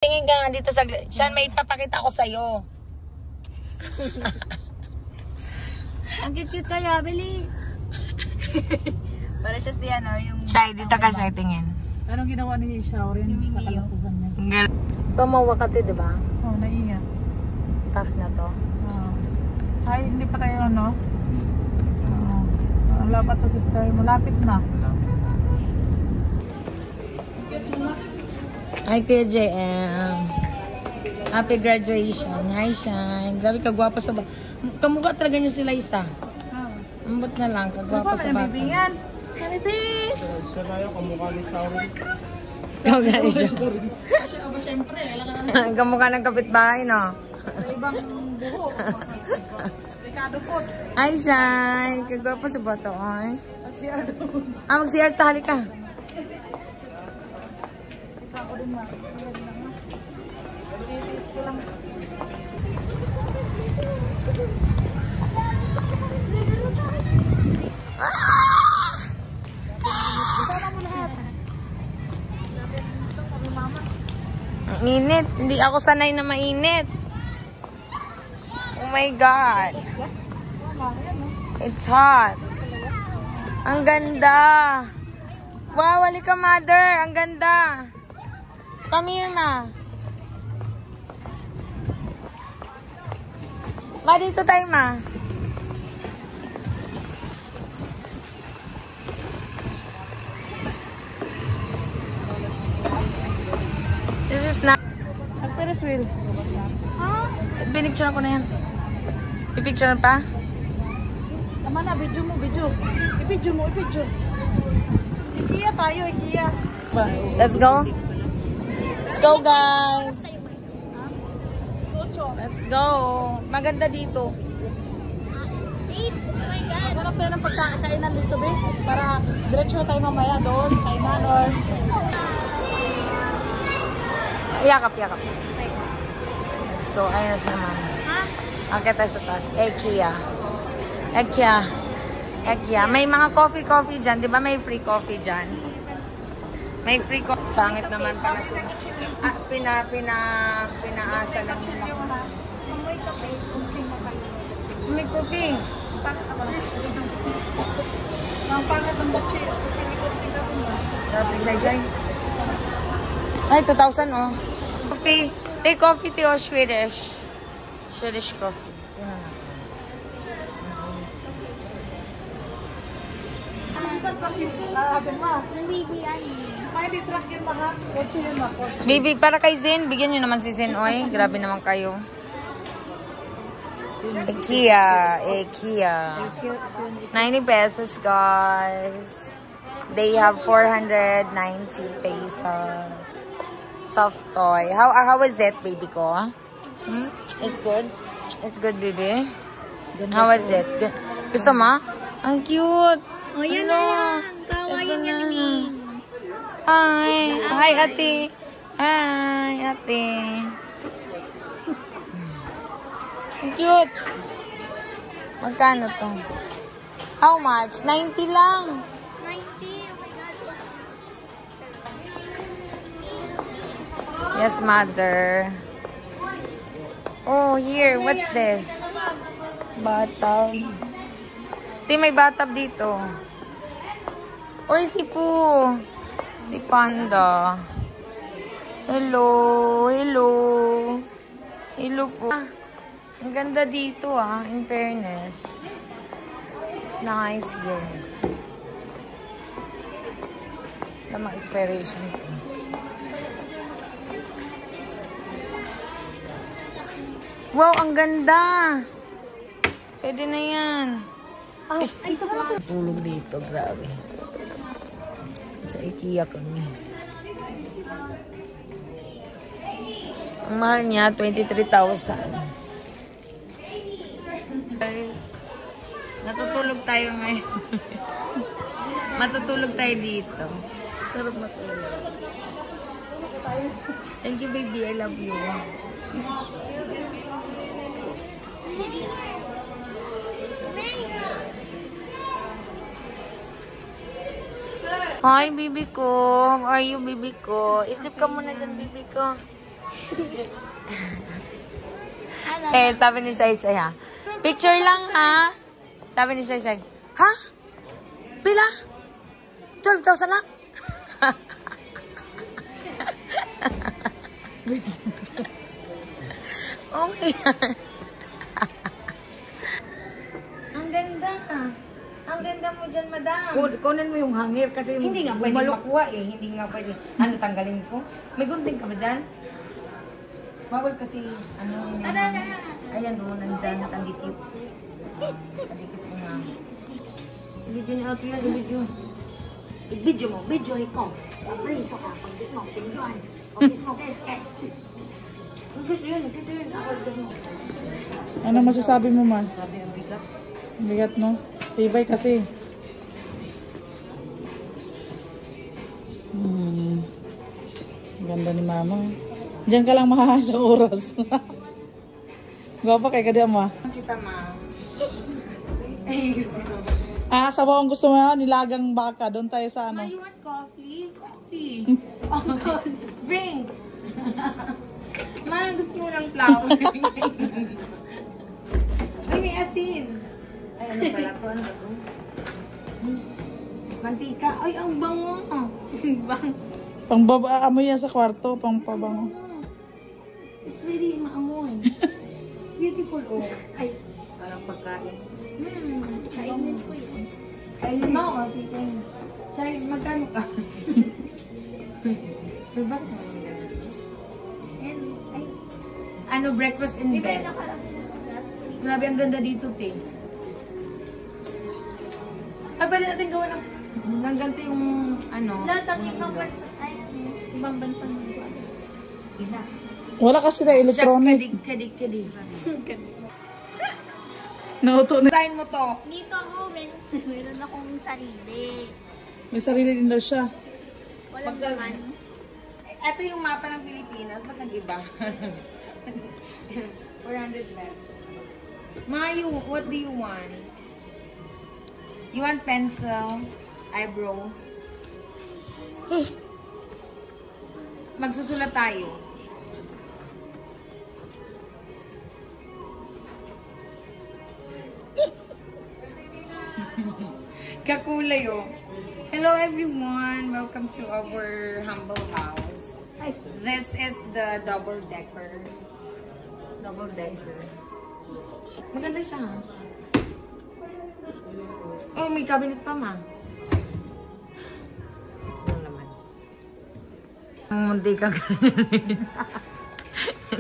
Tingin ka nga dito sa... Siyan, may ipapakita ko sa'yo. Ang cute kaya, Bili. Para siya siya, no? Yung... Siya, dito ka siya tingin. Anong ginawa ni Shaurin sa kalapugan niya? Tumawa ka to, diba? Oo, naiya. Tough na to. Ay, hindi pa tayo, ano? Wala pa to, sister. Malapit na. Hi, Kuya JM. Happy graduation. Hi, Shine. Grabe, kagwapa sa bata. Kamukha talaga niya sila isa. Ambot na lang, kagwapa sa bata. Yan. Baby! Siya na yung kamukha ni Shaurin. Kamukha ni siya. Siyempre, Kamukha ng kapitbahay, no? sa ibang buho. Ricardo po. Hi, Shine. Kagwapa sa bata, ay. Asya doon. Mag-CR, tali ka. Ako din ma. Titis ko lang. Ang init. Hindi ako sanay na mainit. Oh my God. It's hot. Ang ganda. Wow, wali ka, mother. Ang ganda. Come here, ma. Ma, dito tayo, ma. This is not... Ferris wheel. Pinicture ko na yan. Pipicture pa? Tama na, video mo, video. I-video mo, i-video. IKEA tayo, IKEA. Let's go. Let's go, guys. Let's go. Maganda dito. Sarap tayo ng pagkakainan dito, be. Para diretso tayo mamaya doon sa kainan or... Yakap, yakap. Let's go. Ayun na si mama. Okay tayo sa taas. IKEA. IKEA. IKEA. May mga coffee dyan. Di ba may free coffee dyan? May free coffee. Pangit naman pala sila. Pinaasa lang nila. May cooking. Ang pangat ng butchi. Sabi siya. Ay, 2,000 oh. Coffee. Take coffee to Swedish. Swedish coffee. Baby, para kay Zen, bigyan nyo naman si Zen, oy. Grabe naman kayo. IKEA. 90 pesos, guys. They have 490 pesos. Soft toy. How is it, baby ko? It's good? It's good, baby? How is it? Good. Gusto mo? Ang cute. Oh, yan na lang. Kawaii niya ni. Hi. Hi, ate. Hi, ate. Ang cute. Magkano to? How much? 90 lang. 90. Oh my God. Yes, mother. Oh, here. What's this? Bathtub. Di, may bathtub dito. Oy, si Poo. Si Panda. Hello. Hello. Hello po. Ang ganda dito in fairness. It's nice here. Tamang expiration. Wow, ang ganda! Pwede na yan. Tulog dito, grabe. Sa IKEA kami. Ang mahal niya, 23,000. Natutulog tayo ngayon. Matutulog tayo dito. Sarap matulog. Thank you, baby. I love you. Hi, baby ko. How are you, baby ko? Sleep ka muna dyan, baby ko. Eh, sabi ni Sai Sai ha. Picture lang ha. Sabi ni Sai Sai. Ha? Pila? 12,000 lang? Oh my God. Ang ganda. Ang ganda mo dyan, madam. Kunin mo yung hanger kasi Hindi nga pwede makuha eh. Hindi nga pwede. Ano, tanggalin ko? May gunting ka ba dyan? Bawal kasi, ano, ayan o, nandyan, nakadikit. Sa dikit ko nga. Video niya, ito yan, video. I-video mo, video ikaw. Papriso ka, pag di mo, pinduan. Okay, mo, guys. Gusto yun. Ako gusto mo. Ano masasabi mo, man? Sabi ang bigat. Bigat, no? Tibay kasi. Ganda ni mama. Diyan ka lang makakasang oras. Gwapa kay kadi ama. Kita, ma. Sa ang gusto mo nilagang baka. Doon tayo sa ano. You want coffee? Coffee. Oh, bring. Ma, gusto mo ng flour? Ay, may asin. Ay, ano pala to? Ano to? Mantika. Ay, ang bango. Pangbaba mo yan sa kwarto. Pangpabango. It's really maamoy. It's beautiful, oh. Ay, parang pagkain. Kainin ko yun. Kainin mo ako, sige. Chay, magkano ka? Diba? Ano, breakfast in bed? Grabe, ang ganda dito, te. Ay, pwede natin gawa ng ganito yung, ano. Lahat ang ibang bansa, ibang bansa mo. Ina. Wala kasi na electronic. Kadig. Nauto na. Sign mo to. Dito ako, meron akong sarili. May sarili din daw siya. Walang naman. Ito yung mapa ng Pilipinas. Ba't nag-iba? 400 pesos. Mayu, what do you want? You want pencil? Eyebrow? Magsusulat tayo. Kakulay oh. Hello everyone, welcome to our humble house. This is the double decker. Maganda siya. Oh, may cabinet pa, ma. Ito naman. Ang munti ka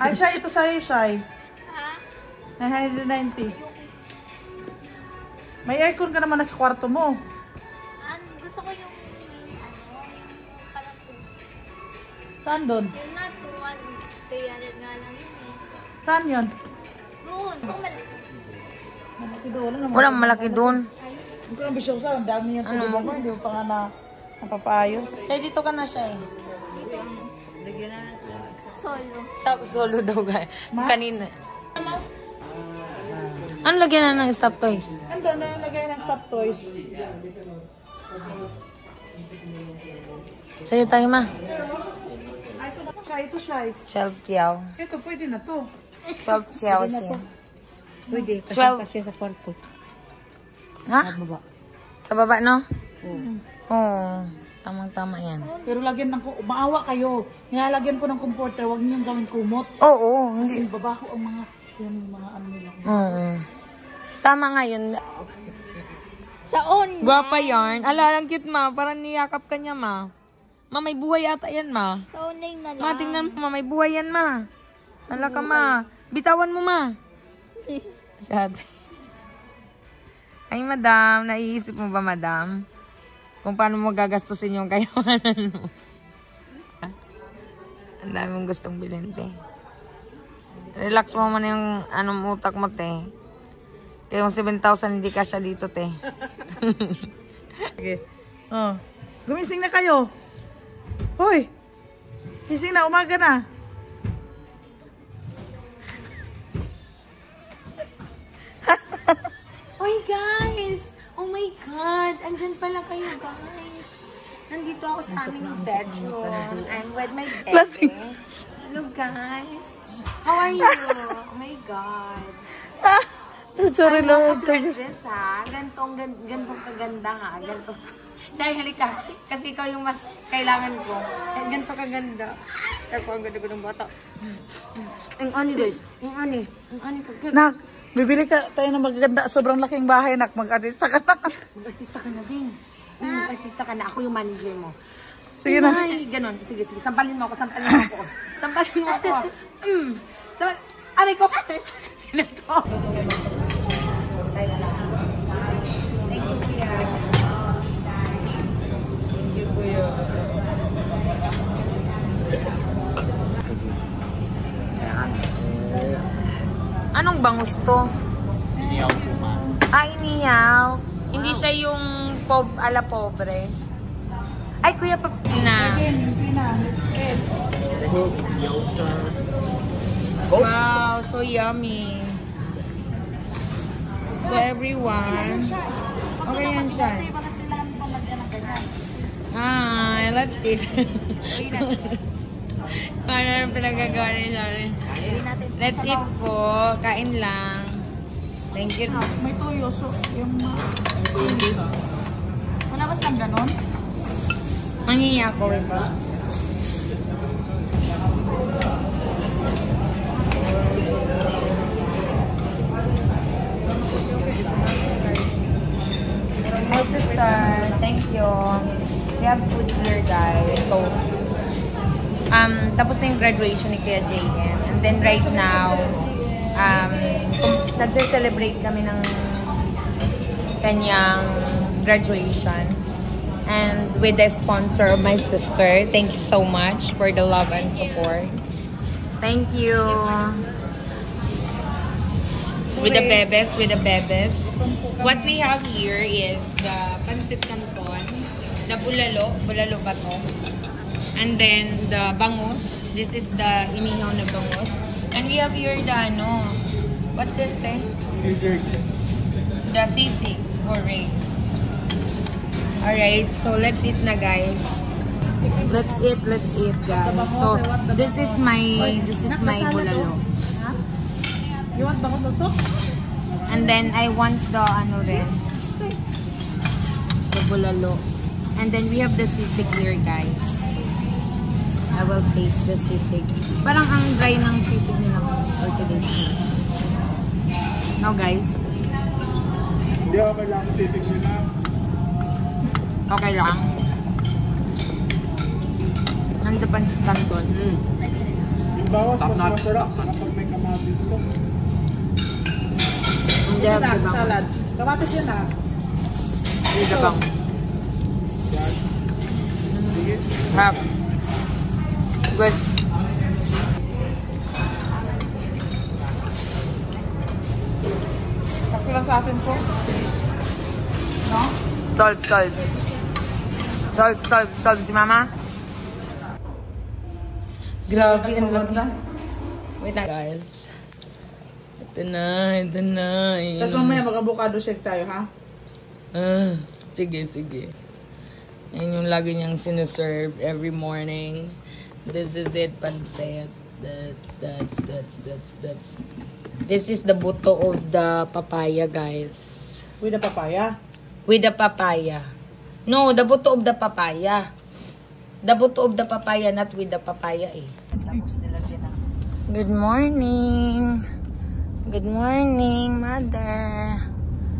Ay, Shai, ito sa'yo, Shai. Ha? 990. May aircon ka naman na sa kwarto mo. Gusto ko yung, parang puso. Saan doon? Yung na, 300 nga lang yun eh. Saan yun? Doon. So, Malaki doon. Wala naman. Walang malaki doon. Hindi ko lang bisyo sa. Ang dami yung tulog mo. Hindi mo pa nga napapaayos. Siya, dito ka na siya eh. solo. Solo daw guys. Kanina. Ano lagyan na ng stop toys? Ando na yung lagay ng stop toys. Sa'yo tayo, ma. Shai, ito Shai. 12 kiyaw. Ito, pwede na to. 12 kiyaw siya. Pwede. 12. Kasi sa kwarto. Ha? Baba. Sa baba, no? Oo. Tamang-tama yan. Pero lagyan ng maawa kayo. Nilalagyan ko ng comforter. Huwag niyong gawin kumot. Oo. Kasi babaho ang mga ano nila. Oo. Tama nga yun. Saon. Gwapa yarn. Ala, ang cute, ma. Parang niyakap ka niya, ma. Ma, may buhay ata yan, ma. Saunay na lang. Ma, tingnan mo, ma. May buhay yan, ma. Ala ka, ma. Bitawan mo, ma. Shad. Ay, madam. Naiisip mo ba, madam? Kung paano mo gagastusin yung kayawanan mo. Ang dami mong gustong bilhin, te. Relax mo muna yung anong utak mo, te. Kaya yung 7,000 hindi ka siya dito, te. Okay. Oh. Gumising na kayo. Hoy. Gising na, umaga na. Oy, guys! Oh my God! Andyan pala kayo, guys. Nandito ako sa aming bedroom. I'm with my baby. Hello guys. How are you? Oh my God. Sorry, Lord. This ha. Gantong kaganda ha. Ganto. Say, halika. Kasi ikaw yung mas kailangan ko. Ganto kaganda. Ako ang ganda ko ng bata. Ang ani guys. Ang ani. Ang ani kaganda. Nak, bibili ka tayo ng magaganda. Sobrang laking bahay, nak. Mag-artista ka na. Mag-artista ka na din. Mag-artista ka na. Ako yung manager mo. Sige na. Ay, ganon. Sige. Sampalin mo ako. Sampalin mo ako. Sampalin mo ako. Aray ko. Thank you, Kuya. Thank you, Kuya. Anong bangus to? Iniyaw po, ma'am. Inihaw. Hindi siya yung ala pobre. Ay, Kuya, na. Wow, so yummy. So everyone. Okay yan siya. Let's eat. Ano pinagagawa niya siya? Let's eat po. Kain lang. Thank you. May tuyo. So, yung wala ba silang ganon? Mangiya ko ito. Hi sister, thank you. We have food here guys. So, tapos na yung graduation ni Kuya JM. And then right now, nagse-celebrate kami ng kanyang graduation. And with the sponsor of my sister, thank you so much for the love and support. Thank you. With the bebes. What we have here is the pancit canton, the bulalo ba to? And then the bangus. This is the inihaw na bangus. And we have here the what's this thing? The sisig or ring. Alright, so let's eat na guys. Let's eat guys. So this is my bulalo. You want bangus also? And then I want the rin. The bulalo. And then we have the sisig here guys. I will taste the sisig. Parang ang dry ng sisig nila for today's meal. No guys. Hindi okay lang sisig nila. Okay lang. Nanda pancit canton. Yung bawas mas masarap kapag may kamatis ko. Hindi have the bang. Salad. Kamatis yun ha. Hindi the bang. Sige. Have. Good. Sakto lang sa atin po. No? Salt si mama. Grabe, ang laki. Wait lang guys. Ito na. Tapos mamaya mag-avocado shake tayo ha? Sige. Yan yung lagi niyang sinuserve every morning. This is it, pancit. That's. This is the buto of the papaya, guys. With the papaya? With the papaya. No, the buto of the papaya. The buto of the papaya, not with the papaya eh. Good morning. Good morning, Mother.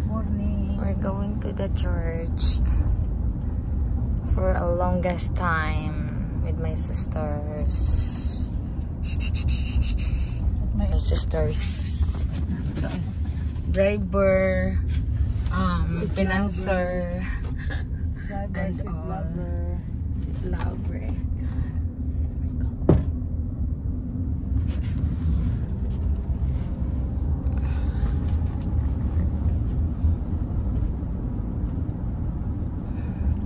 Morning. We're going to the church for a longest time with my sisters. My sisters. Driver, financer, and all. Sit lover.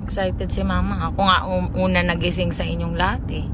Excited si Mama. Ako nga una nagising sa inyong lahat eh.